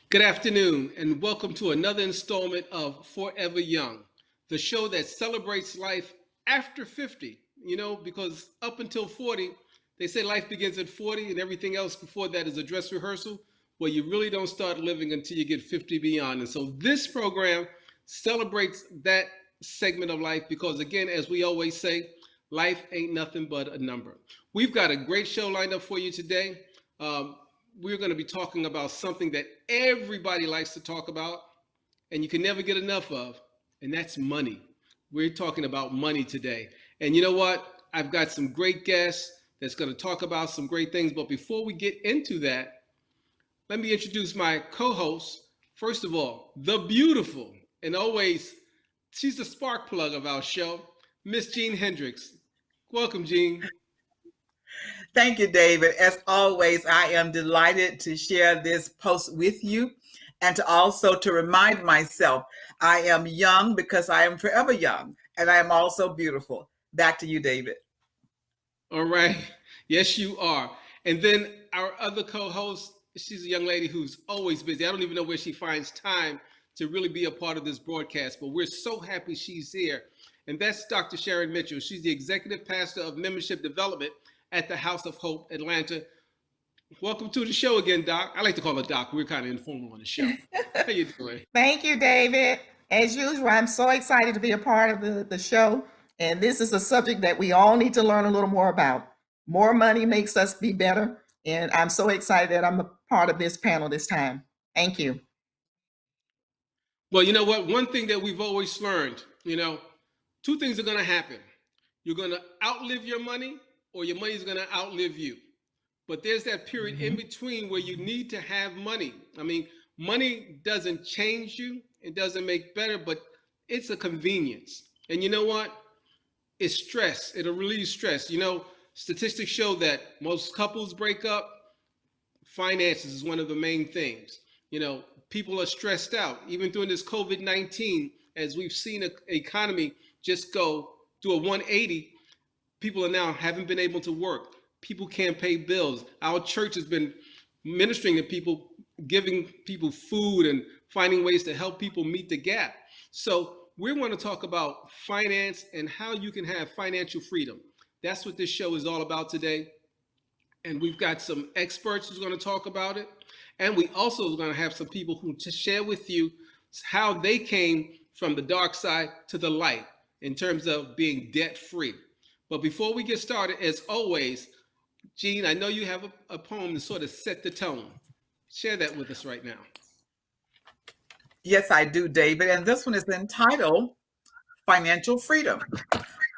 Good afternoon, and welcome to another installment of Forever Young, the show that celebrates life after 50. Because up until 40, they say life begins at 40, and everything else before that is a dress rehearsal. Well, you really don't start living until you get 50 beyond. And so this program celebrates that segment of life because, again, as we always say, life ain't nothing but a number. We've got a great show lined up for you today. We're going to be talking about something that everybody likes to talk about and you can never get enough of, and that's money. We're talking about money today. And you know what? I've got some great guests that's going to talk about some great things. But before we get into that, let me introduce my co-host. First of all, the beautiful, and always, she's the spark plug of our show, Miss Jean Hendricks. Welcome, Jean. Thank you, David. As always, I am delighted to share this post with you and to also to remind myself I am young because I am forever young, and I am also beautiful. Back to you, David. All right. Yes, you are. And then our other co-host, she's a young lady who's always busy. I don't even know where she finds time to really be a part of this broadcast, but we're so happy she's here. And that's Dr. Sharon Mitchell. She's the Executive Pastor of Membership Development at the House of Hope, Atlanta. Welcome to the show again, Doc. I like to call her Doc. We're kind of informal on the show. How you doing? Thank you, David. As usual, I'm so excited to be a part of the show. And this is a subject that we all need to learn a little more about. More money makes us be better. And I'm so excited that I'm a part of this panel this time. Thank you. Well, you know what? One thing that we've always learned, two things are going to happen. You're going to outlive your money, or your money is going to outlive you. But there's that period in between where you need to have money. I mean, money doesn't change you. It doesn't make better, but it's a convenience. And you know what? It's stress. It'll relieve stress. Statistics show that most couples break up. Finances is one of the main things. People are stressed out. Even during this COVID-19, as we've seen an economy just go do a 180, people are now haven't been able to work. People can't pay bills. Our church has been ministering to people, giving people food and finding ways to help people meet the gap. So we want to talk about finance and how you can have financial freedom. That's what this show is all about today. And we've got some experts who's going to talk about it. And we also are going to have some people who to share with you how they came from the dark side to the light in terms of being debt free. But before we get started, as always, Jean, I know you have a poem to sort of set the tone. Share that with us right now. Yes, I do, David. And this one is entitled Financial Freedom.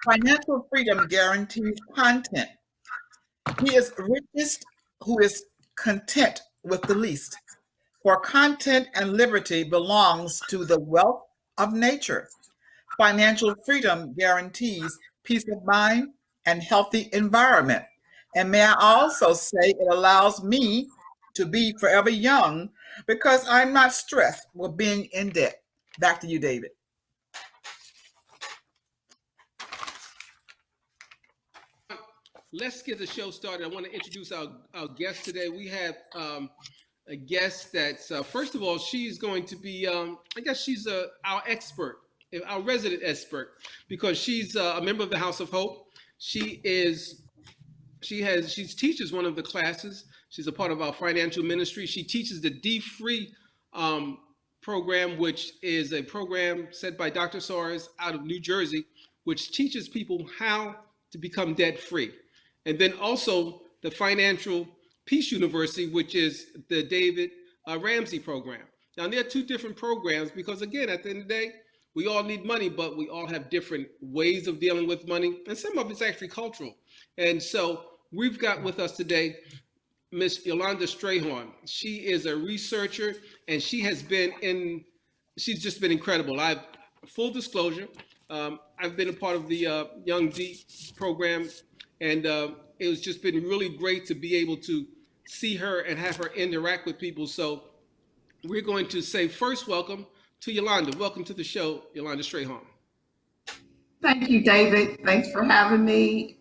Financial freedom guarantees content. He is richest who is content with the least. For content and liberty belongs to the wealth of nature. Financial freedom guarantees peace of mind and healthy environment. And may I also say it allows me to be forever young because I'm not stressed with being in debt. Back to you, David. Let's get the show started. I want to introduce our guest today. We have a guest that's, first of all, she's going to be, I guess she's our expert, our resident expert, because she's a member of the House of Hope. She teaches one of the classes. She's a part of our financial ministry. She teaches the D-Free program, which is a program set by Dr. Soares out of New Jersey, which teaches people how to become debt-free. And then also the Financial Peace University, which is the David Ramsey program. Now, there are two different programs because, again, at the end of the day, we all need money, but we all have different ways of dealing with money, and some of it's actually cultural. And so we've got with us today Miss Yolanda Strayhorn. She is a researcher, and she's just been incredible. Full disclosure, I've been a part of the Young D program, and it was just been really great to be able to see her and have her interact with people. So we're going to say first welcome to Yolanda. Welcome to the show, Yolanda Strayhorn. Thank you, David. Thanks for having me.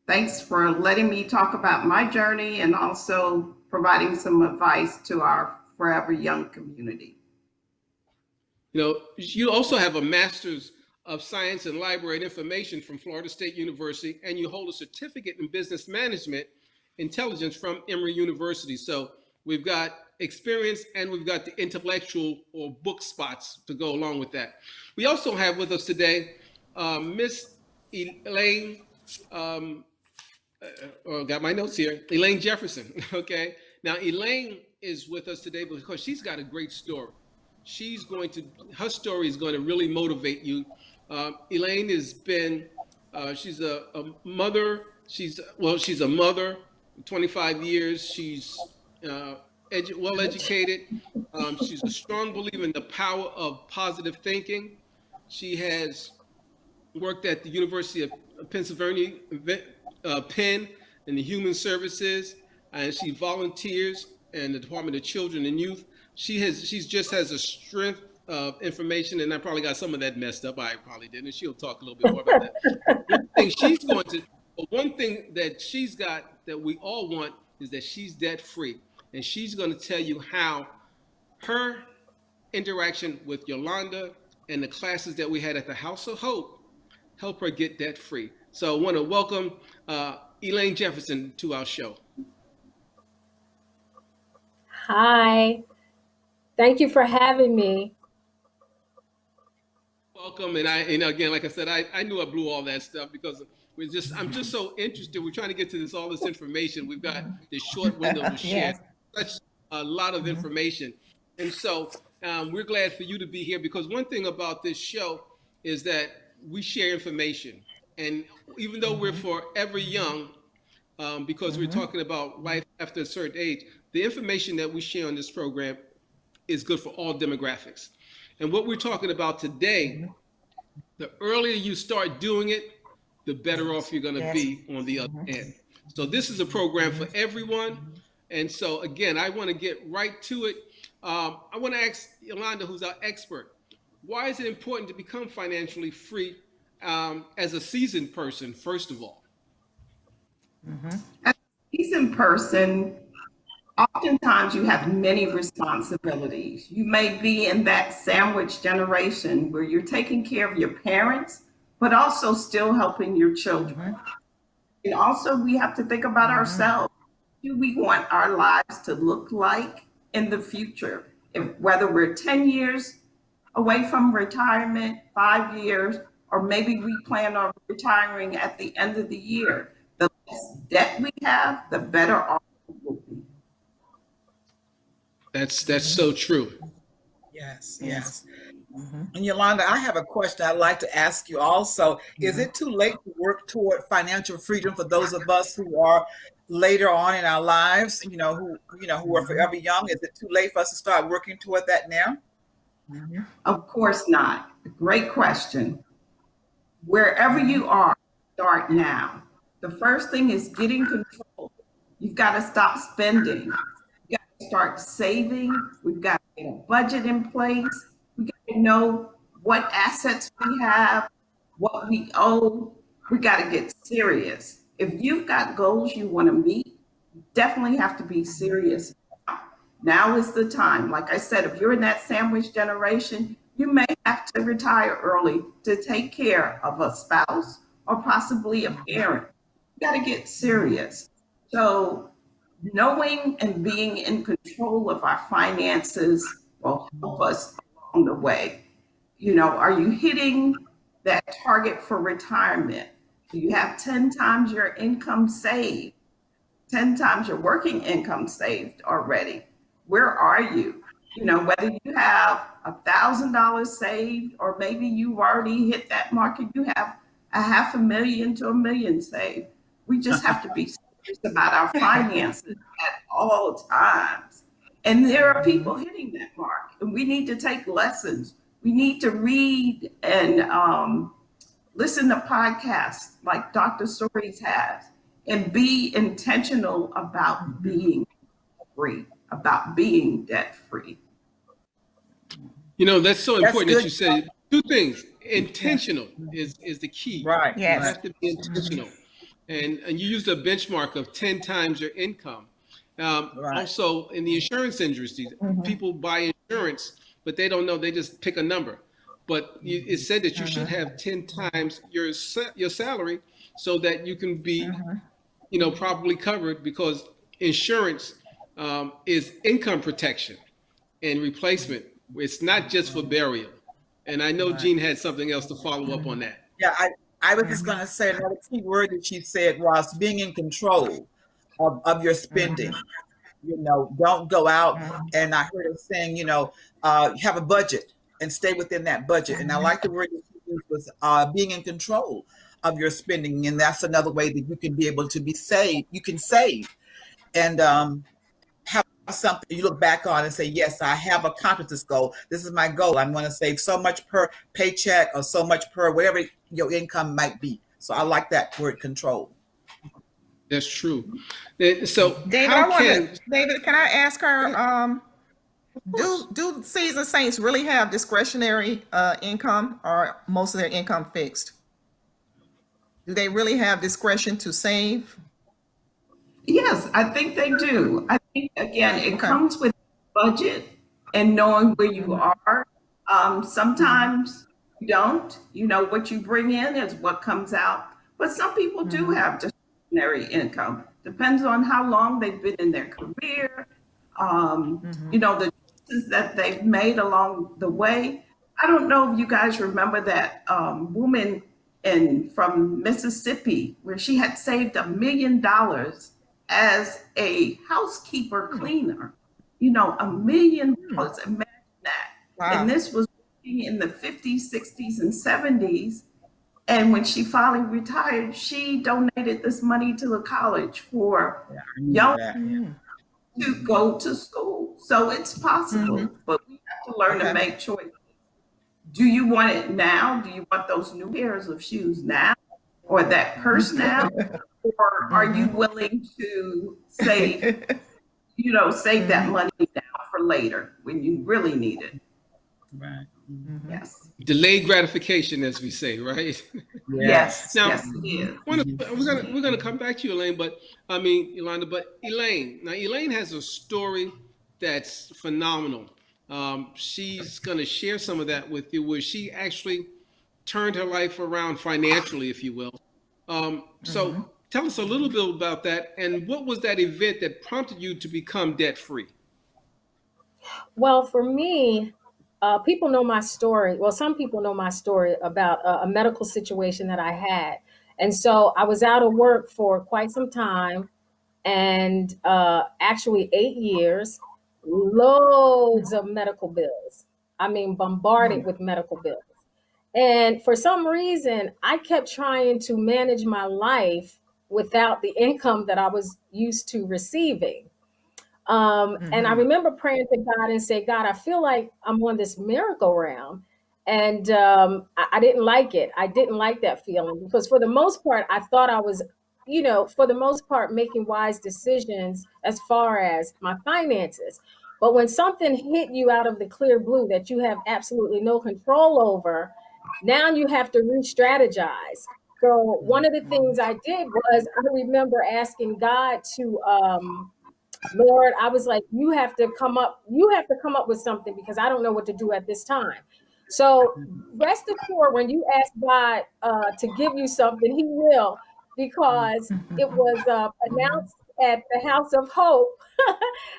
Thanks for letting me talk about my journey and also providing some advice to our Forever Young community. You know, you also have a master's of science in library and information from Florida State University, and you hold a certificate in business management intelligence from Emory University. So we've got experience and we've got the intellectual or book spots to go along with that. We also have with us today Miss Elaine, got my notes here, Elaine Jefferson, okay? Now Elaine is with us today because she's got a great story. Her story is going to really motivate you. Elaine has been, she's a mother, she's a mother, 25 years, she's well-educated. She's a strong believer in the power of positive thinking. She has worked at the University of Pennsylvania, Penn, in the Human Services, and she volunteers in the Department of Children and Youth. She just has a strength of information, and I probably got some of that messed up. I probably didn't, and she'll talk a little bit more about that. One thing that she's got that we all want is that she's debt free, and she's going to tell you how her interaction with Yolanda and the classes that we had at the House of Hope help her get debt free. So I want to welcome Elaine Jefferson to our show. Hi, thank you for having me. Welcome, and again, like I said, I knew I blew all that stuff because I'm just so interested. We're trying to get to all this information. We've got this short window to share such a lot of information, and so we're glad for you to be here because one thing about this show is that we share information, and even though we're forever young, because we're talking about life after a certain age, the information that we share on this program is good for all demographics. And what we're talking about today, the earlier you start doing it, the better off you're going to be on the other end. So this is a program for everyone. And so, again, I want to get right to it. I want to ask Yolanda, who's our expert, why is it important to become financially free as a seasoned person, first of all? As a seasoned person, oftentimes you have many responsibilities. You may be in that sandwich generation where you're taking care of your parents, but also still helping your children. And also we have to think about ourselves. What do we want our lives to look like in the future? Whether we're 10 years away from retirement, 5 years, or maybe we plan on retiring at the end of the year. The less debt we have, the better off we will be. That's so true. Yes. And Yolanda, I have a question I'd like to ask you also. Is it too late to work toward financial freedom for those of us who are later on in our lives, who are forever young? Is it too late for us to start working toward that now? Of course not. Great question. Wherever you are, start now. The first thing is getting control. You've got to stop spending. You've got to start saving. We've got to get a budget in place. We got to know what assets we have, what we owe. We got to get serious. If you've got goals you want to meet, you definitely have to be serious. Now is the time. Like I said, if you're in that sandwich generation, you may have to retire early to take care of a spouse or possibly a parent. You got to get serious. So knowing and being in control of our finances will help us along the way. Are you hitting that target for retirement? Do you have 10 times your income saved? 10 times your working income saved already? Where are you? Whether you have $1,000 saved or maybe you've already hit that mark and you have $500,000 to $1 million saved. We just have to be serious about our finances at all times. And there are people hitting that mark, and we need to take lessons. We need to read and listen to podcasts like Dr. Stories has and be intentional about being free, about being debt free. You know, that's so That's important that good. you said two things. Intentional is the key. Right. You Yes. have to be intentional. And you used a benchmark of 10 times your income. Right. Also, in the insurance industry, people buy insurance, but they don't know. They just pick a number. But it said that you should have 10 times your salary so that you can be, properly covered, because insurance is income protection and replacement. It's not just for burial. And I know Right. Jean had something else to follow up on that. Yeah, I was just going to say another key word that she said was being in control of your spending. Don't go out. And I heard her saying, have a budget and stay within that budget. And I like the word that she used was being in control of your spending. And that's another way that you can be able to be saved. You can save and have something you look back on and say, yes, I have accomplished this goal. This is my goal. I'm going to save so much per paycheck or so much per whatever your income might be. So I like that word, control. That's true. So David, David, can I ask her, do seasoned saints really have discretionary income, or most of their income fixed? Do they really have discretion to save? Yes, I think they do. I think, again, it Okay. comes with budget and knowing where you are. Sometimes you don't. What you bring in is what comes out. But some people do have discretionary income. Depends on how long they've been in their career, the choices that they've made along the way. I don't know if you guys remember that woman from Mississippi, where she had saved $1 million as a housekeeper cleaner. $1 million. Imagine that. Wow. And this was in the 50s, 60s, and 70s. And when she finally retired, she donated this money to the college for young people to go to school. So it's possible, but we have to learn to make choices. Do you want it now? Do you want those new pairs of shoes now, or that purse now? Or are you willing to save that money now for later when you really need it? Right. Yes. Delayed gratification, as we say, right? Yes. Now, Yes, it is. we're gonna come back to you, Elaine, Yolanda. But Elaine has a story that's phenomenal. She's gonna share some of that with you, where she actually turned her life around financially, if you will. So tell us a little bit about that, and what was that event that prompted you to become debt free? Well, for me, people know my story. Well, some people know my story about a medical situation that I had. And so I was out of work for quite some time, and actually 8 years, loads of medical bills. I mean, bombarded with medical bills. And for some reason, I kept trying to manage my life without the income that I was used to receiving. And I remember praying to God and say, God, I feel like I'm on this merry-go-round. And I didn't like it. I didn't like that feeling, because for the most part, I thought I was, for the most part, making wise decisions as far as my finances. But when something hit you out of the clear blue that you have absolutely no control over, now you have to re-strategize. So one of the things I did was, I remember asking God to, Lord, I was like, you have to come up with something, because I don't know what to do at this time. So rest assured, when you ask God to give you something, he will, because it was announced at the House of Hope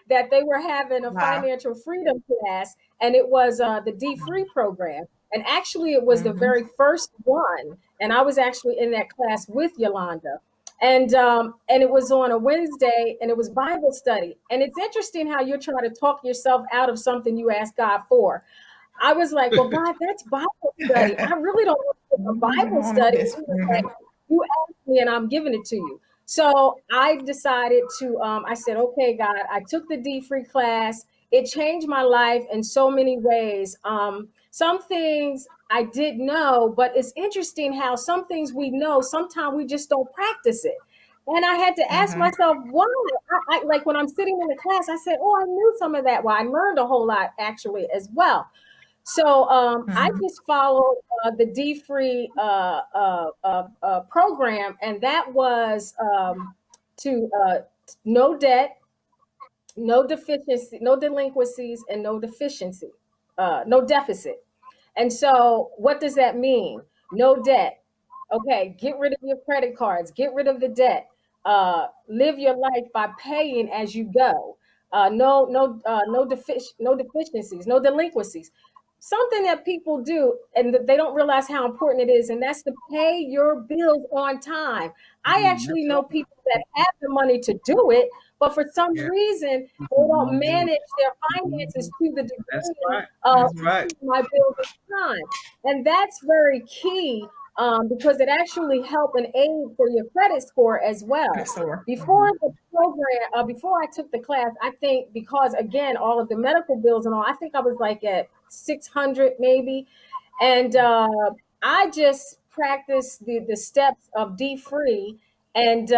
that they were having a Wow. financial freedom class, and it was the D-Free program. And actually, it was the very first one. And I was actually in that class with Yolanda. And it was on a Wednesday, and it was Bible study. And it's interesting how you're trying to talk yourself out of something you asked God for. I was like, well, God, that's Bible study. I really don't want a Bible study. He was like, you asked me and I'm giving it to you. So I decided to, I said, okay, God, I took the D-Free class. It changed my life in so many ways. Some things I did know, but it's interesting how some things we know, sometimes we just don't practice it. And I had to ask myself why. I like when I'm sitting in the class, I said, "Oh, I knew some of that." Well, I learned a whole lot actually as well. So I just followed the D-Free program, and that was to no debt, no deficiency, no delinquencies, and no deficiency, no deficit. And so, what does that mean? No debt. Okay, get rid of your credit cards, get rid of the debt. Live your life by paying as you go. No deficiencies, no delinquencies. Something that people do and that they don't realize how important it is, and that's to pay your bills on time. I actually know people that have the money to do it, but for some reason they don't manage their finances to the That's degree right. of That's right. paying my bills on time. And that's very key because it actually help and aid for your credit score as well. Before the program, before I took the class, I think because again, all of the medical bills and all, I think I was like at 600 maybe. And I just practiced the steps of D-Free and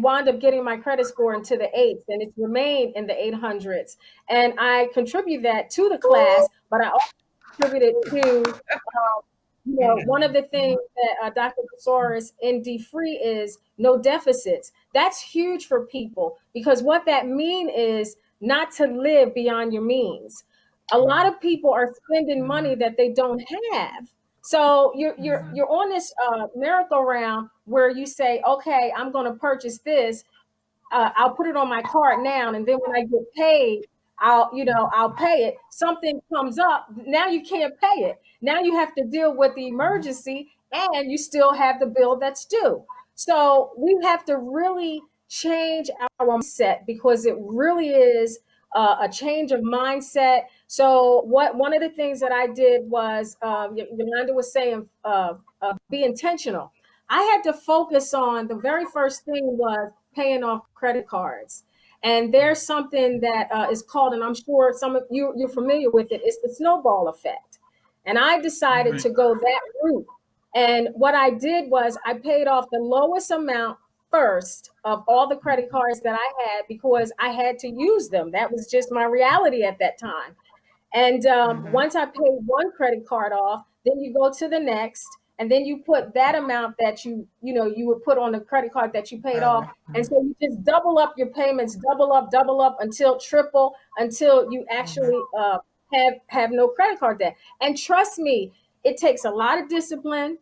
wound up getting my credit score into the eights, and it's remained in the 800s. And I contribute that to the class, but I also contributed to one of the things that Dr. Besaris in D-Free is no deficits. That's huge for people because what that means is not to live beyond your means. A lot of people are spending money that they don't have. So you're on this merry-go-round where you say, okay, I'm going to purchase this. I'll put it on my card now, and then when I get paid, I'll pay it. Something comes up, now you can't pay it. Now you have to deal with the emergency, and you still have the bill that's due. So we have to really change our mindset because it really is a change of mindset. So one of the things that I did was Yolanda was saying, be intentional. I had to focus on the very first thing was paying off credit cards. And there's something that is called, and I'm sure some of you're familiar with it, it's the snowball effect. And I decided to go that route. And what I did was I paid off the lowest amount first of all the credit cards that I had because I had to use them. That was just my reality at that time. And once I paid one credit card off, then you go to the next, and then you put that amount that you would put on the credit card that you paid off. And so you just double up your payments, double up until triple, until you actually have no credit card debt. And trust me, it takes a lot of discipline.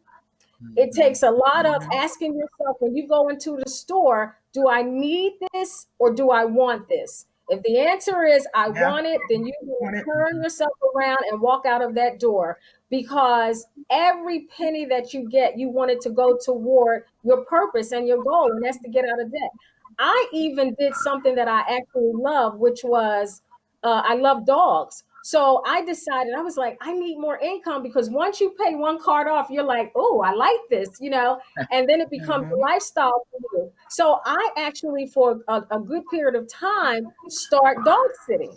It takes a lot of asking yourself when you go into the store, do I need this or do I want this? If the answer is I want it, then you will turn yourself around and walk out of that door because every penny that you get, you want it to go toward your purpose and your goal, and that's to get out of debt. I even did something that I actually love, which was I love dogs. So I decided, I was like, I need more income because once you pay one card off, you're like, oh, I like this, and then it becomes a lifestyle for you. So I actually, for a good period of time, start dog sitting.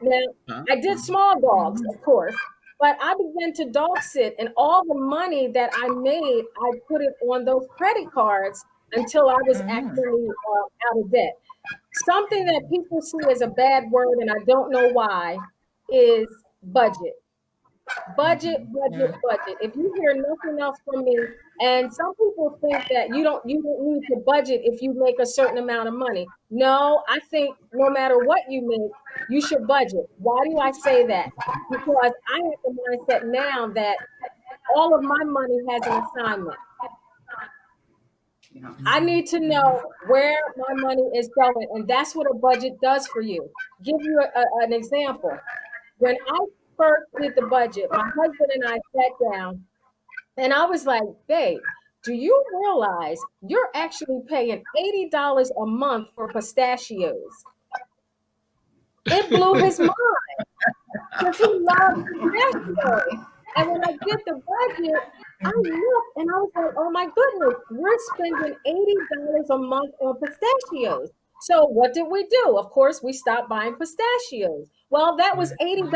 Now, I did small dogs, of course, but I began to dog sit, and all the money that I made, I put it on those credit cards until I was actually out of debt. Something that people see as a bad word, and I don't know why, is budget. Budget. If you hear nothing else from me, and some people think that you don't need to budget if you make a certain amount of money. No, I think no matter what you make, you should budget. Why do I say that? Because I have the mindset now that all of my money has an assignment. I need to know where my money is going, and that's what a budget does for you. Give you an example. When I first did the budget, my husband and I sat down, and I was like, babe, do you realize you're actually paying $80 a month for pistachios? It blew his mind because he loves pistachios. And when I did the budget, I looked and I was like, oh my goodness, we're spending $80 a month on pistachios. So what did we do? Of course, we stopped buying pistachios. Well, that was $80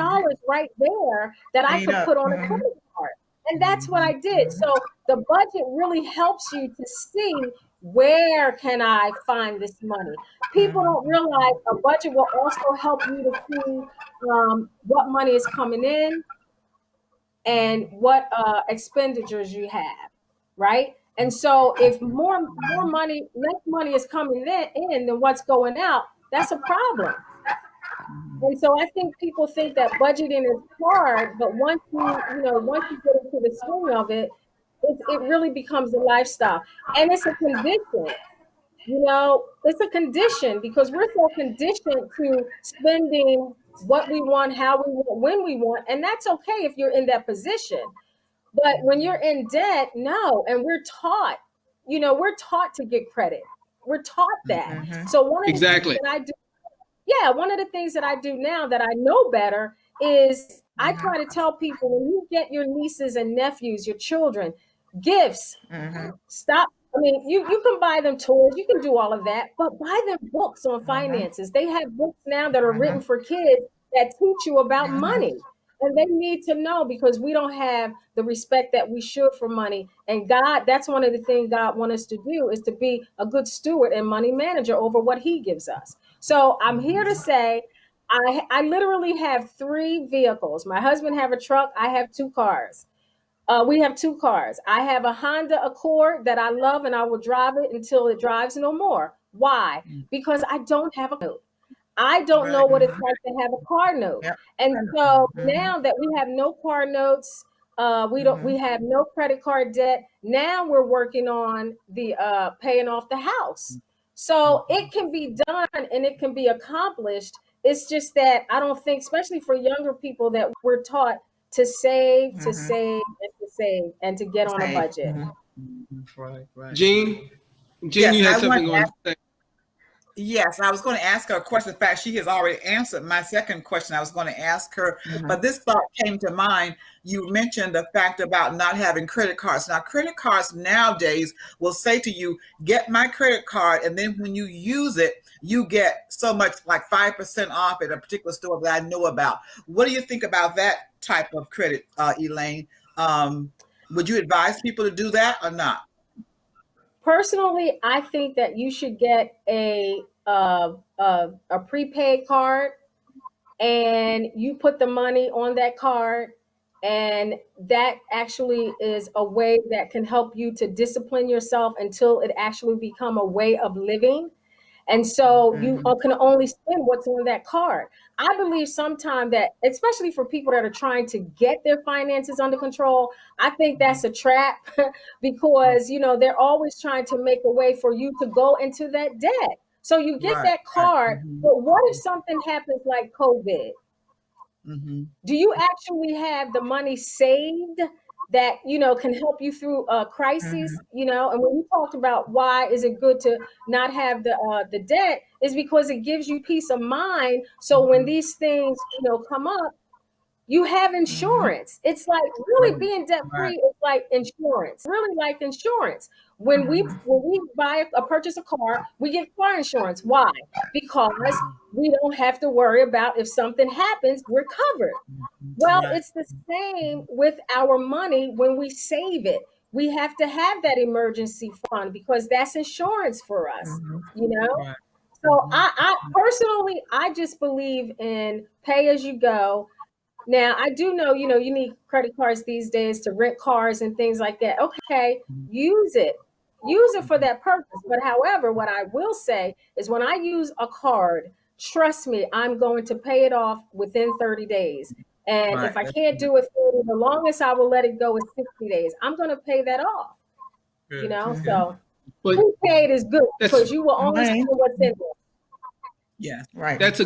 right there that I could put on a credit card. And that's what I did. So the budget really helps you to see Where can I find this money? People don't realize a budget will also help you to see what money is coming in and what expenditures you have, right? And so if less money is coming in than what's going out, that's a problem. And so I think people think that budgeting is hard, but once you get into the swing of it, it really becomes a lifestyle. And it's a condition, it's a condition because we're so conditioned to spending what we want, how we want, when we want. And that's okay if you're in that position. But when you're in debt, no. And we're taught to get credit. We're taught that. So one of the things Exactly. that I do, yeah, one of the things that I do now that I know better is I try to tell people when you get your nieces and nephews, your children, gifts, stop. I mean, you can buy them toys, you can do all of that, but buy them books on finances. They have books now that are written for kids that teach you about money. And they need to know because we don't have the respect that we should for money. And God, that's one of the things God wants us to do is to be a good steward and money manager over what he gives us. So I'm here to say, I literally have 3 vehicles. My husband have a truck. I have 2 cars. We have 2 cars. I have a Honda Accord that I love and I will drive it until it drives no more. Why? Because I don't have a note. I don't know what it's like to have a car note. And so now that we have no car notes, we have no credit card debt. Now we're working on the paying off the house. So it can be done and it can be accomplished. It's just that I don't think, especially for younger people, that we're taught to save, to save, and to save, and to get on a budget. Right. Jean, Yes, you had I something want on. Yes, I was going to ask her a question. In fact, she has already answered my second question I was going to ask her. But this thought came to mind. You mentioned the fact about not having credit cards. Now, credit cards nowadays will say to you, get my credit card. And then when you use it, you get so much, like 5% off at a particular store that I know about. What do you think about that type of credit, Elaine? Would you advise people to do that or not? Personally, I think that you should get a prepaid card, and you put the money on that card, and that actually is a way that can help you to discipline yourself until it actually become a way of living. And so you can only spend what's on that card. I believe sometimes that, especially for people that are trying to get their finances under control, I think that's a trap because, they're always trying to make a way for you to go into that debt. So you get that card, but what if something happens like COVID? Do you actually have the money saved that can help you through a crisis? And when you talked about why is it good to not have the debt, is because it gives you peace of mind. So when these things come up, you have insurance. It's like really being debt free is like insurance, really like insurance. When we purchase a car, we get car insurance. Why? Because we don't have to worry about if something happens, we're covered. Well, it's the same with our money when we save it. We have to have that emergency fund because that's insurance for us, So I personally, I just believe in pay as you go. Now, I do know, you need credit cards these days to rent cars and things like that. Okay, use it. Use it for that purpose. But however, what I will say is when I use a card, trust me, I'm going to pay it off within 30 days. And if I can't do it 30, the longest I will let it go is 60 days. I'm going to pay that off. So But prepaid is good because you will only see what's in there. Yeah, Right. that's a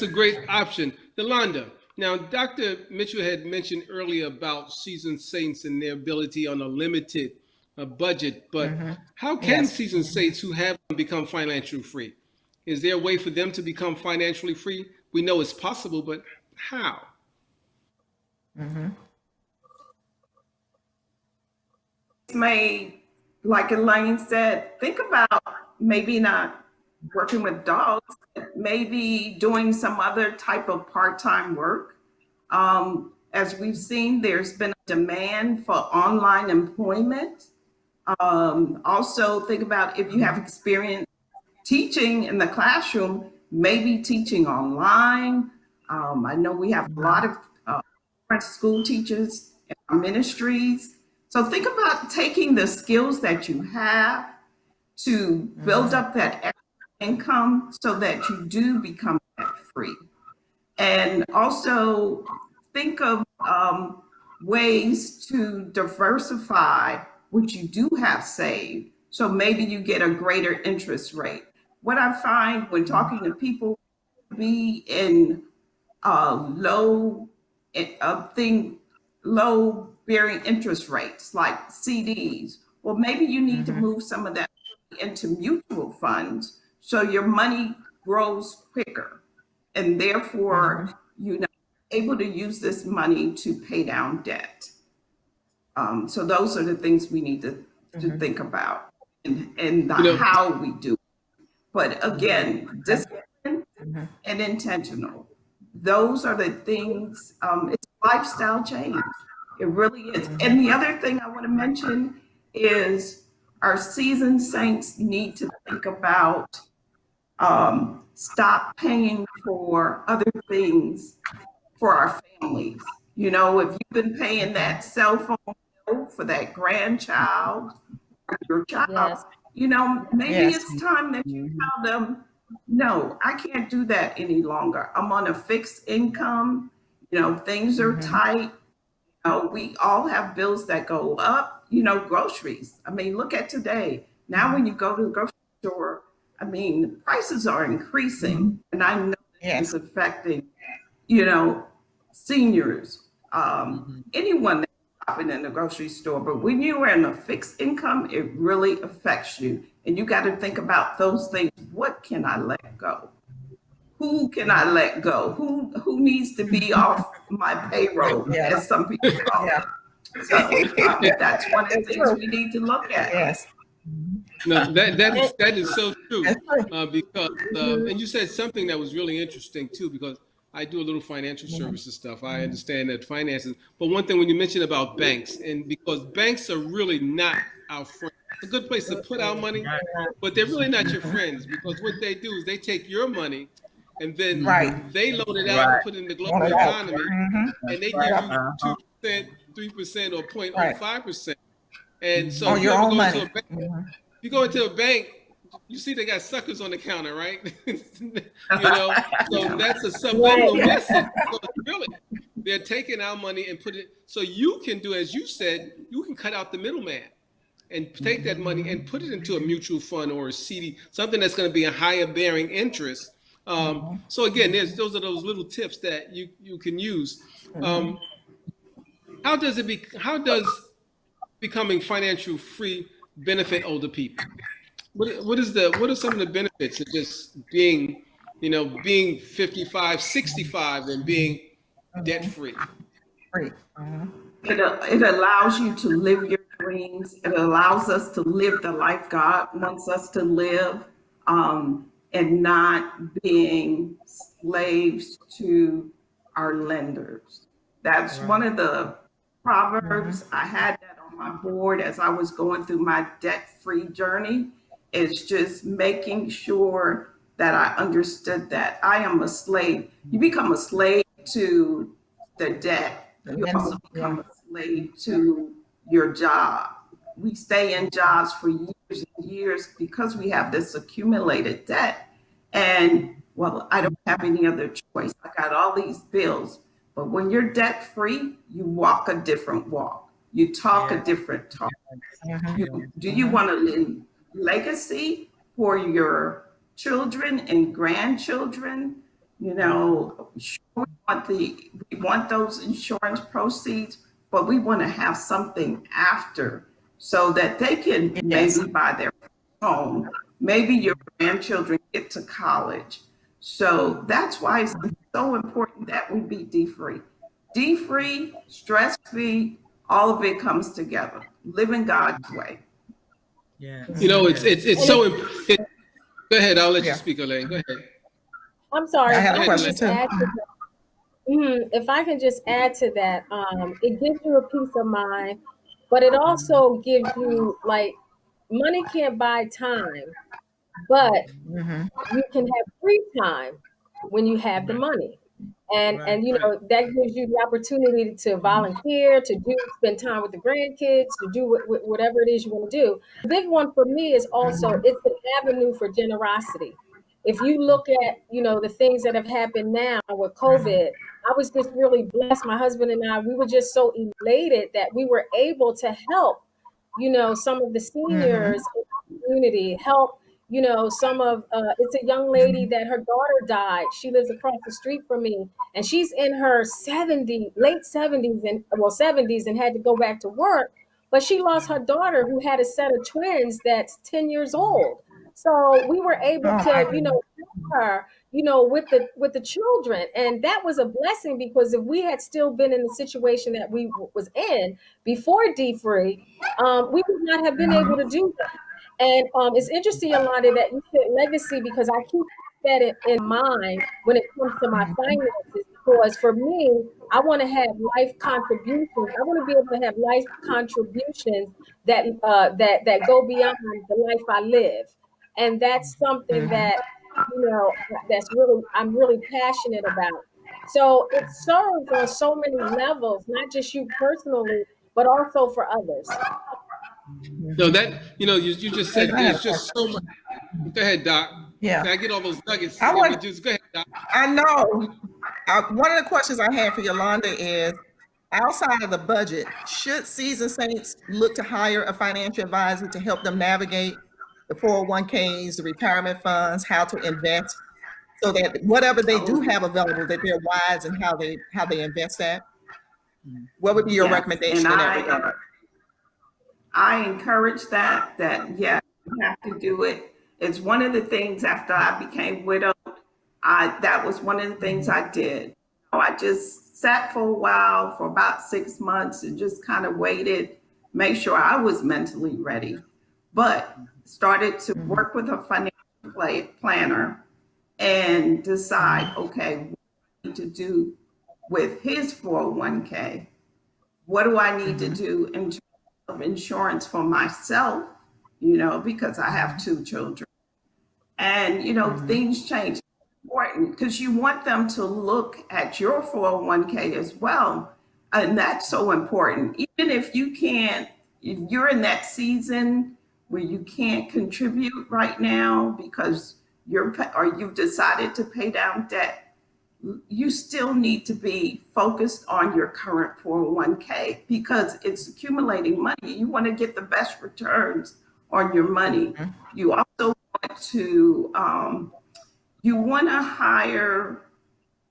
great option. Yolanda, now Dr. Mitchell had mentioned earlier about seasoned saints and their ability on a limited budget, but how can seasoned saints who have become financially free? Is there a way for them to become financially free? We know it's possible, but how? May, like Elaine said, think about maybe not working with dogs, maybe doing some other type of part-time work. As we've seen, there's been a demand for online employment. Also think about if you have experience teaching in the classroom, maybe teaching online. I know we have a lot of school teachers in our ministries. So think about taking the skills that you have to build up that extra income so that you do become debt free. And also think of ways to diversify what you do have saved. So maybe you get a greater interest rate. What I find when talking to people, be in low low bearing interest rates like CDs. Well, maybe you need to move some of that into mutual funds so your money grows quicker, and therefore you're not able to use this money to pay down debt. So those are the things we need to think about, and how we do it. But again, discipline and intentional. Those are the things. It's a lifestyle change. It really is. And the other thing I want to mention is our seasoned saints need to think about stop paying for other things for our families. You know, if you've been paying that cell phone bill for that grandchild or your child, Yes. you know, maybe it's time that you tell them, no, I can't do that any longer. I'm on a fixed income. You know, things are tight. You know, we all have bills that go up, you know, groceries. I mean, look at today. Now, when you go to the grocery store, I mean, prices are increasing. And I know it's affecting, you know, seniors, anyone that's shopping in the grocery store. But when you are in a fixed income, it really affects you. And you got to think about those things. What can I let go? Who can I let go? Who needs to be off my payroll, as some people call it? So that's one of the things we need to look at. Yes. No, that is so true. Because and you said something that was really interesting too, because I do a little financial services stuff. I understand that finances, but one thing when you mentioned about banks, and because banks are really not our friends. It's a good place to put our money, but they're really not your friends, because what they do is they take your money and then they loan it out and put it in the global economy, and they give you 2%, 3%, or 0.05%. And so if you ever go into a bank, you go into a bank, you see they got suckers on the counter, right? You know, so that's a subliminal message. So really, they're taking our money and put it, so you can do, as you said, you can cut out the middleman and take that money and put it into a mutual fund or a CD, something that's going to be a higher bearing interest. So again, those are those little tips that you can use. How does becoming financial free benefit older people? What are some of the benefits of just being, you know, being 55, 65 and being debt free? It allows you to live your dreams. It allows us to live the life God wants us to live, and not being slaves to our lenders. That's one of the proverbs. I had that on my board as I was going through my debt-free journey. It's just making sure that I understood that I am a slave. You become a slave to the debt. You also become a slave to your job. We stay in jobs for years and years because we have this accumulated debt. And well, I don't have any other choice. I got all these bills. But when you're debt free, you walk a different walk. You talk a different talk. Do you want to leave legacy for your children and grandchildren? You know, sure, we want those insurance proceeds, but we want to have something after so that they can maybe buy their home. Maybe your grandchildren get to college. So that's why it's so important that we be D-free. D-free, stress-free, all of it comes together. Living God's way. Yeah. You know, it's so important. Go ahead, I'll let you speak, Elaine. Go ahead. I'm sorry. I have a question too. If I can just add to that, it gives you a peace of mind but it also gives you, like, money can't buy time, but Mhm. you can have free time when you have the money. Right. And you Right. know, that gives you the opportunity to volunteer, to do spend time with the grandkids, to do whatever it is you want to do. The big one for me is also it's an avenue for generosity. If you look at, you know, the things that have happened now with COVID, I was just really blessed. My husband and I, we were just so elated that we were able to help, you know, some of the Mhm. seniors in our community, help, you know, some of it's a young lady that her daughter died. She lives across the street from me, and she's in her 70s, late 70s, and well 70s, and had to go back to work. But she lost her daughter, who had a set of twins that's 10 years old. So we were able Oh my to, you goodness. know, help her, you know, with the children, and that was a blessing, because if we had still been in the situation that we was in before D Free, we would not have been able to do that. And it's interesting, Yolanda, that you said legacy, because I keep that in mind when it comes to my finances. Because for me, I want to have life contributions. I want to be able to have life contributions that go beyond the life I live, and that's something Mhm. that, you know, that's really I'm really passionate about. So it serves on so many levels, not just you personally, but also for others. No, Mhm. that, you know, you just David, said I have there's a just question. so much. Go ahead, Doc. Yeah, Can I get all those nuggets? I Give me want. juice. Go ahead, Doc. I know. One of the questions I had for Yolanda is, outside of the budget, should seasoned saints look to hire a financial advisor to help them navigate the 401ks, the retirement funds, how to invest, so that whatever they do Oh, have available, that they're wise in how they invest that? What would be your yes. And recommendation in that regard? I encourage that yeah, you have to do it. It's one of the things after I became widowed, that was one of the things I did. I just sat for a while, for about 6 months, and just kind of waited, make sure I was mentally ready. But started to Mhm. work with a financial planner and decide, Mhm. okay, what do I need to do with his 401k? What do I need to Mhm. do in terms of insurance for myself? You know, because I have Mhm. 2 children. And, you know, Mhm. things change. Important because you want them to look at your 401k as well. And that's so important. Even if you can't, if you're in that season where you can't contribute right now because or you've decided to pay down debt, you still need to be focused on your current 401k because it's accumulating money. You want to get the best returns on your money. Mhm. You also want to hire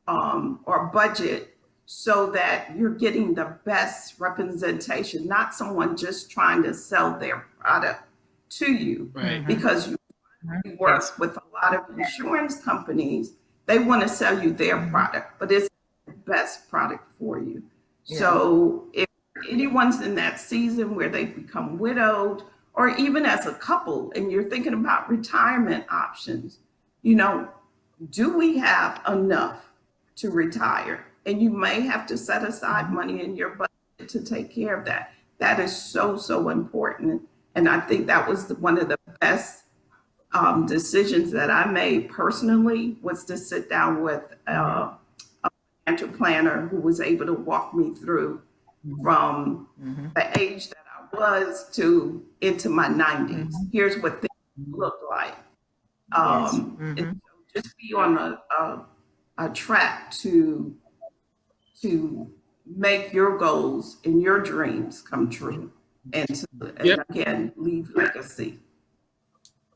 or budget so that you're getting the best representation, not someone just trying to sell their product to you Right. Mhm. because you Mhm. Yes. work with a lot of insurance companies. They want to sell you their Mhm. product, but it's the best product for you. Yeah. So if anyone's in that season where they become widowed, or even as a couple, and you're thinking about retirement options, you know, do we have enough to retire? And you may have to set aside Mhm. money in your budget to take care of that. That is so, so important. And I think that was one of the best decisions that I made personally was to sit down with Mhm. a financial planner who was able to walk me through Mhm. from Mhm. the age that I was to into my 90s. Mhm. Here's what things look like. Yes. And Mhm. so just be on a track to make your goals and your dreams come true and to, and Yep. again, leave legacy.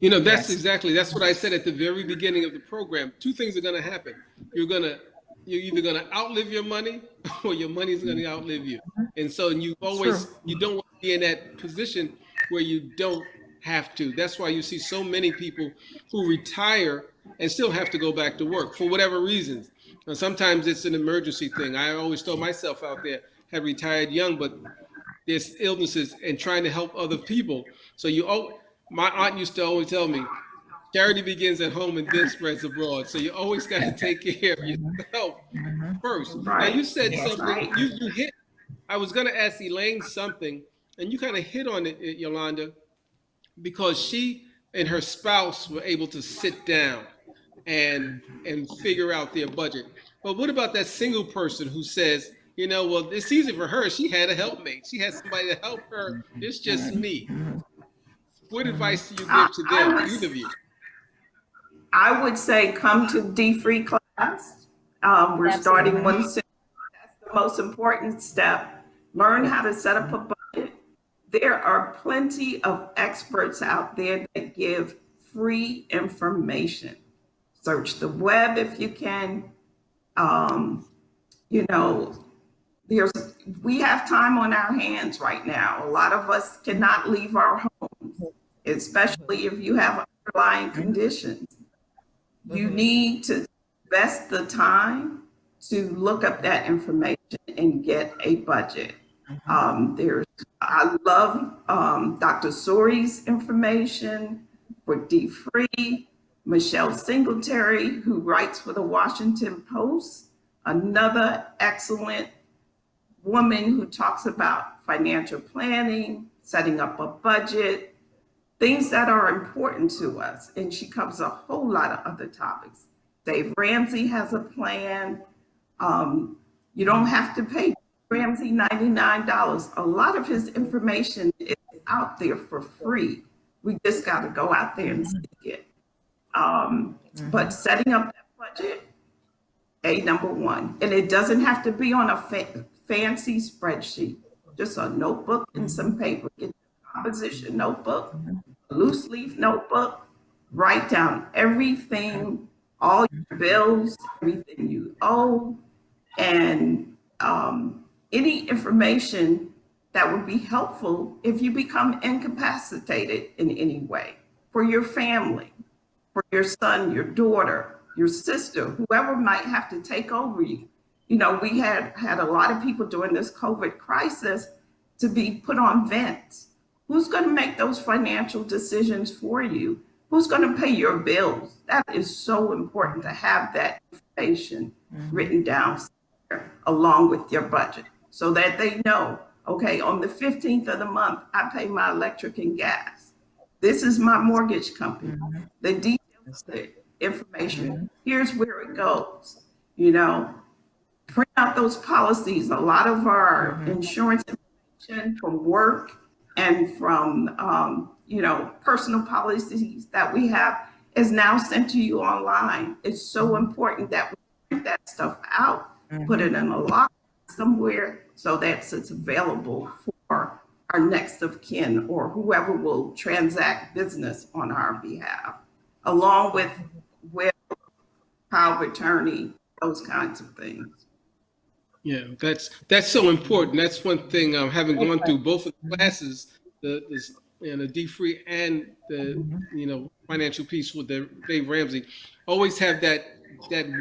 You know, Yes. that's what I said at the very beginning of the program. Two things are going to happen. You're going to you're either going to outlive your money or your money's going to outlive you. And so True. you don't want to be in that position where you don't have to. That's why you see so many people who retire and still have to go back to work for whatever reasons. Now, sometimes it's an emergency thing. I always throw myself out there, had retired young, but there's illnesses and trying to help other people. So my aunt used to always tell me, charity begins at home and then spreads abroad. So you always got to take care of yourself Mhm. first. Now Right. you said Yes. something. Right. You hit. I was going to ask Elaine something and you kind of hit on it, Yolanda, because she and her spouse were able to sit down and figure out their budget. But what about that single person who says, well, it's easy for her. She had a helpmate. She had somebody to help her. It's just me. What advice do you give to I them, would either of you? I would say come to D-free class. We're starting one soon. That's the most important step. Learn how to set up a budget. There are plenty of experts out there that give free information. Search the web if you can. You know, we have time on our hands right now. A lot of us cannot leave our homes, especially if you have underlying conditions. You need to invest the time to look up that information and get a budget. I love Dr. Sori's information for D-Free, Michelle Singletary, who writes for the Washington Post, another excellent woman who talks about financial planning, setting up a budget, things that are important to us. And she covers a whole lot of other topics. Dave Ramsey has a plan. You don't have to pay Ramsey $99. A lot of his information is out there for free. We just got to go out there and seek it. But setting up that budget, number one. And it doesn't have to be on a fancy spreadsheet, just a notebook and some paper. Get a composition notebook, a loose leaf notebook, write down everything, all your bills, everything you owe, and any information that would be helpful if you become incapacitated in any way for your family, for your son, your daughter, your sister, whoever might have to take over you. We had a lot of people during this COVID crisis to be put on vents. Who's going to make those financial decisions for you? Who's going to pay your bills? That is so important to have that information written down along with your budget so that they know, okay, on the 15th of the month, I pay my electric and gas. This is my mortgage company. The details, the information, here's where it goes. Print out those policies. A lot of our insurance information from work and from, personal policies that we have is now sent to you online. It's so important that we print that stuff out, put it in a locker somewhere so that it's available for our next of kin or whoever will transact business on our behalf, along with power of attorney, those kinds of things. Yeah, that's so important. That's one thing. Having gone through both of the classes, the D-Free and the financial piece with the Dave Ramsey, always have that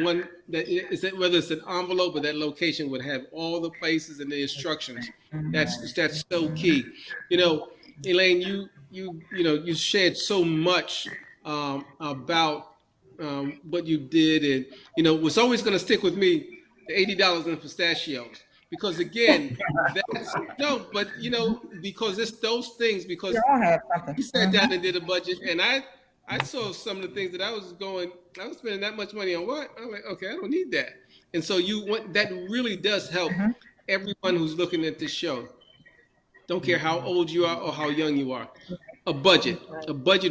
one that is that whether it's an envelope or that location would have all the places and the instructions. That's so key. Elaine, you shared so much about what you did, and what's always going to stick with me, the $80 in pistachios, because again, that's no, but because it's those things. Because we sat down and did a budget, and I saw some of the things that I was spending that much money on what? I'm like, okay, I don't need that. And so that really does help everyone who's looking at this show. Don't care how old you are or how young you are. A budget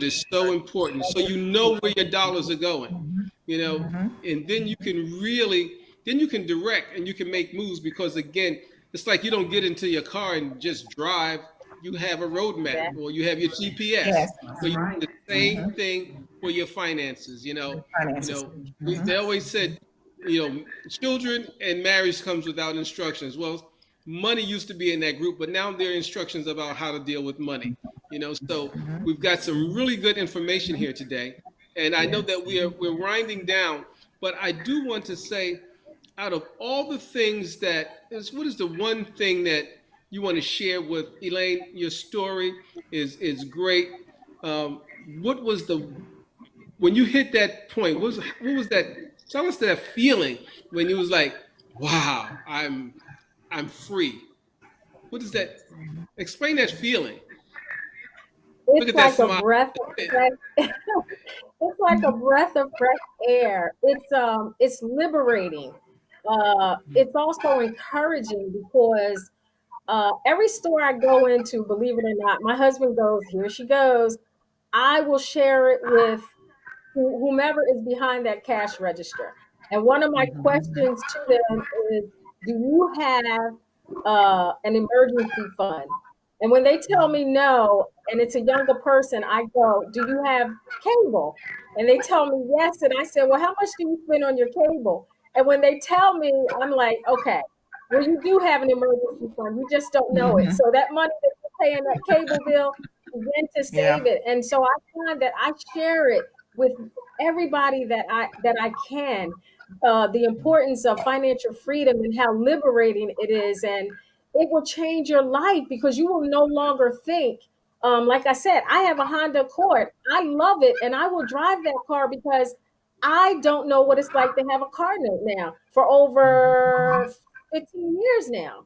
is so important. So you know where your dollars are going, and then you can direct and you can make moves, because again, it's like you don't get into your car and just drive. You have a roadmap, or you have your GPS. Yes. So you do the same thing for your finances. They always said, children and marriage comes without instructions. Well, money used to be in that group, but now there are instructions about how to deal with money. So we've got some really good information here today, and I know that we're winding down, but I do want to say, out of all the things what is the one thing that you want to share with Elaine? Your story is great. What was when you hit that point? What was that? Tell us that feeling when you was like, "Wow, I'm free." What is that? Explain that feeling. Look It's at that like a smile. breath of fresh, it's like a breath of fresh air. It's liberating. It's also encouraging because every store I go into, believe it or not, my husband goes, here she goes. I will share it with whomever is behind that cash register. And one of my questions to them is, do you have an emergency fund? And when they tell me no, and it's a younger person, I go, do you have cable? And they tell me yes. And I say, well, how much do you spend on your cable? And when they tell me, I'm like, okay, well, you do have an emergency fund. You just don't know it. So that money that you're paying that cable bill, begin to Yeah. save it. And so I find that I share it with everybody that I can, the importance of financial freedom and how liberating it is, and it will change your life because you will no longer think. Like I said, I have a Honda Accord. I love it, and I will drive that car because I don't know what it's like to have a car note now for over 15 years now.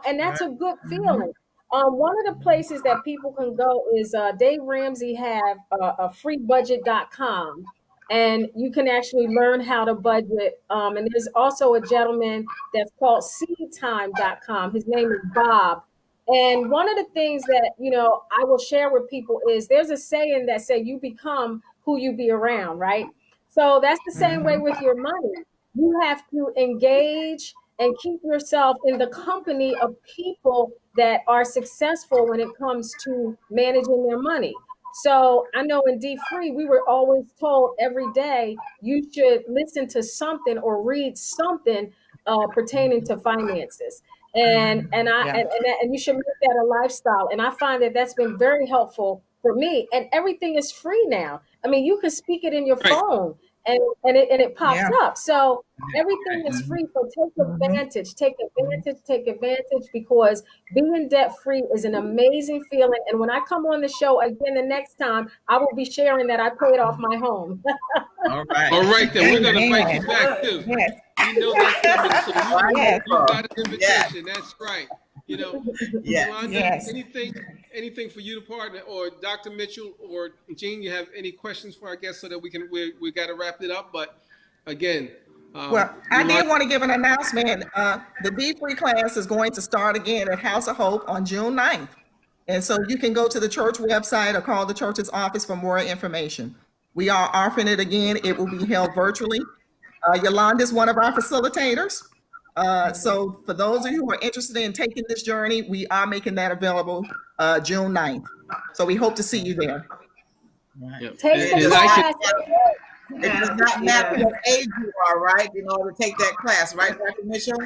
And that's a good feeling. One of the places that people can go is Dave Ramsey have a freebudget.com, and you can actually learn how to budget. And there's also a gentleman that's called seedtime.com. His name is Bob. And one of the things that, I will share with people is there's a saying that say you become who you be around, right? So that's the same way with your money. You have to engage and keep yourself in the company of people that are successful when it comes to managing their money. So I know in D Free, we were always told every day you should listen to something or read something pertaining to finances, Yeah. and you should make that a lifestyle. And I find that that's been very helpful for me. And everything is free now. I mean, you can speak it in your Right. phone, and it pops Yeah. up. So everything is free. So take advantage because being debt free is an amazing feeling. And when I come on the show again the next time, I will be sharing that I paid off my home. All right. All right, then we're gonna invite Amen. you back too. Yes. We know that's coming, so Yes. you got an Yes. invitation. That's right. Yes. Yolanda, Yes. anything for you to partner, or Dr. Mitchell or Jean, you have any questions for our guests so that we got to wrap it up. But again, Well, I Yolanda, did want to give an announcement. The D3 class is going to start again at House of Hope on June 9th. And so you can go to the church website or call the church's office for more information. We are offering it again. It will be held virtually. Yolanda is one of our facilitators. So for those of you who are interested in taking this journey, we are making that available June 9th. So we hope to see you there. Right. yeah. Take the And I class. It does not matter what age you are, right, in order to take that class, right, Dr. Mitchell?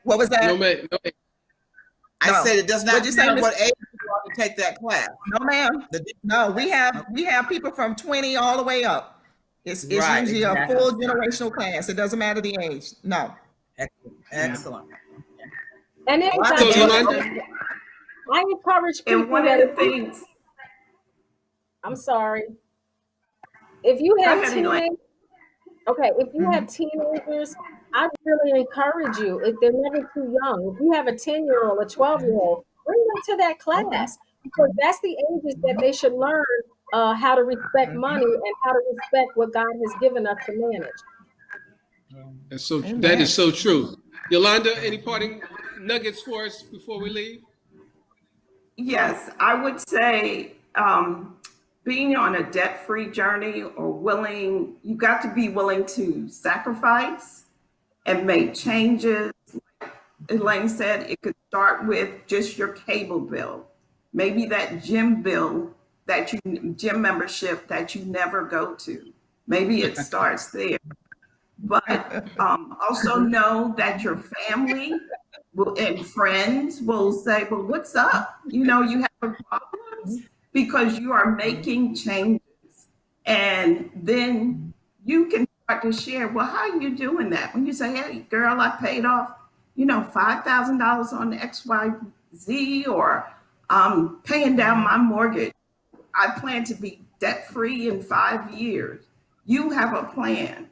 What was that? no, man, no, I No. said it does not What'd you say, matter Miss- what age you are to take that class. No, ma'am. No, we have people from 20 all the way up. It's Right, usually exactly. a full generational class. It doesn't matter the age. No. Excellent. And Well, I So, think- Yolanda, I encourage people And one that of the things, I'm sorry. If you have Go ahead, Elaine. teenagers, okay, if you have teenagers, I really encourage you, if they're never too young, if you have a 10-year-old, a 12-year-old, bring them to that class because that's the ages that they should learn how to respect money and how to respect what God has given us to manage. that is so true. Yolanda, any parting nuggets for us before we leave? yes, I would say being on a debt-free journey or you got to be willing to sacrifice and make changes. Elaine said it could start with just your cable bill, maybe that gym membership that you never go to. Maybe it starts there. But also know that your family and friends will say, well, what's up? You have problems because you are making changes. And then you can start to share, well, how are you doing that? When you say, hey, girl, I paid off, $5,000 on XYZ, or I'm paying down my mortgage. I plan to be debt free in 5 years. You have a plan.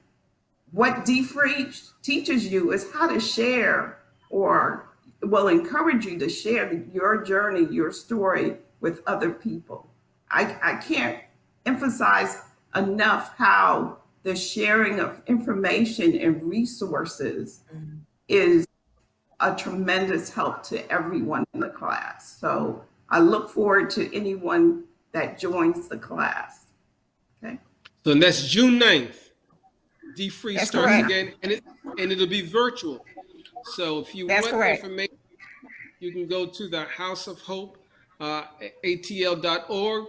What D-Free teaches you is how to share or will encourage you to share your journey, your story with other people. I can't emphasize enough how the sharing of information and resources is a tremendous help to everyone in the class. So I look forward to anyone that joins the class. Okay. So that's June 9th. D-Free That's starts correct. again, and it'll be virtual. So if you That's want correct. information, you can go to the House of Hope, atl.org,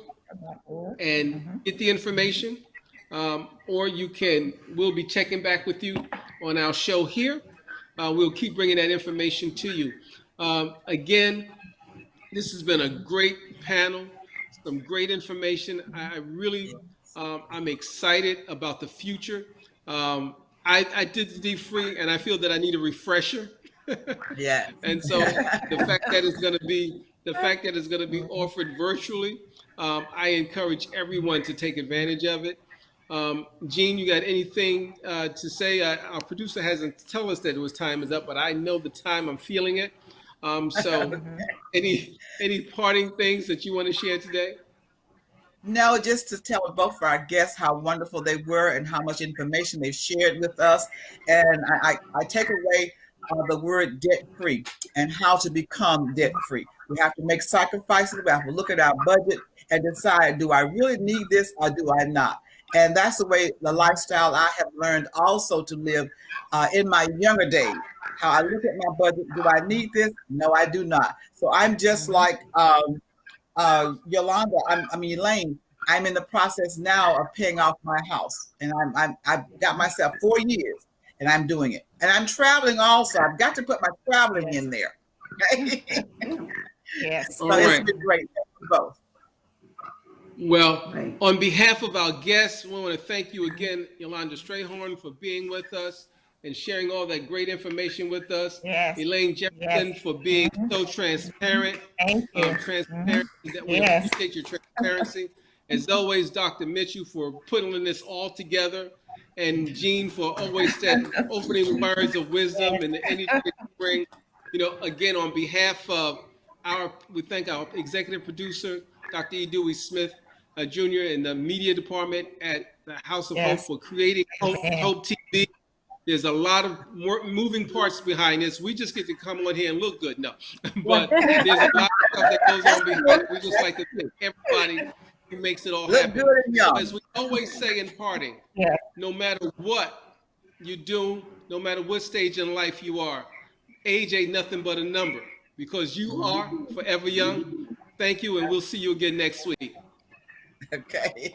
and get the information. Or we'll be checking back with you on our show here. We'll keep bringing that information to you. Again, this has been a great panel, some great information. I really, I'm excited about the future. I did the deep free, and I feel that I need a refresher. Yeah. And so the fact that it's going to be offered virtually, I encourage everyone to take advantage of it. Gene, you got anything to say? Our producer hasn't tell us that time is up, but I know the time. I'm feeling it. So, any parting things that you want to share today? No, just to tell both of our guests how wonderful they were and how much information they've shared with us. And I take away the word debt free and how to become debt free. We have to make sacrifices. We have to look at our budget and decide, do I really need this or do I not? And that's the lifestyle I have learned also to live in my younger days. How I look at my budget. Do I need this? No, I do not. So I'm just like Yolanda, Elaine, I'm in the process now of paying off my house, and I've got myself 4 years, and I'm doing it, and I'm traveling also. I've got to put my traveling in there. Okay? Yes. So it's been great for both. Well, on behalf of our guests, we want to thank you again, Yolanda Strayhorn, for being with us and sharing all that great information with us. Yes. Elaine Jefferson, Yes. for being so transparent. Thank you. Transparency, that we Yes. appreciate your transparency. As always, Dr. Mitchell, for putting this all together, and Gene for always that opening words of wisdom and the energy that you bring. Again, on behalf of we thank our executive producer, Dr. E. Dewey Smith, Jr., in the media department at the House of Hope for creating Hope TV. There's a lot of moving parts behind this. We just get to come on here and look good. No, but there's a lot of stuff that goes on behind it. We just like to thank everybody who makes it all happen. So as we always say in parting, no matter what you do, no matter what stage in life you are, age ain't nothing but a number, because you are forever young. Thank you, and we'll see you again next week. Okay.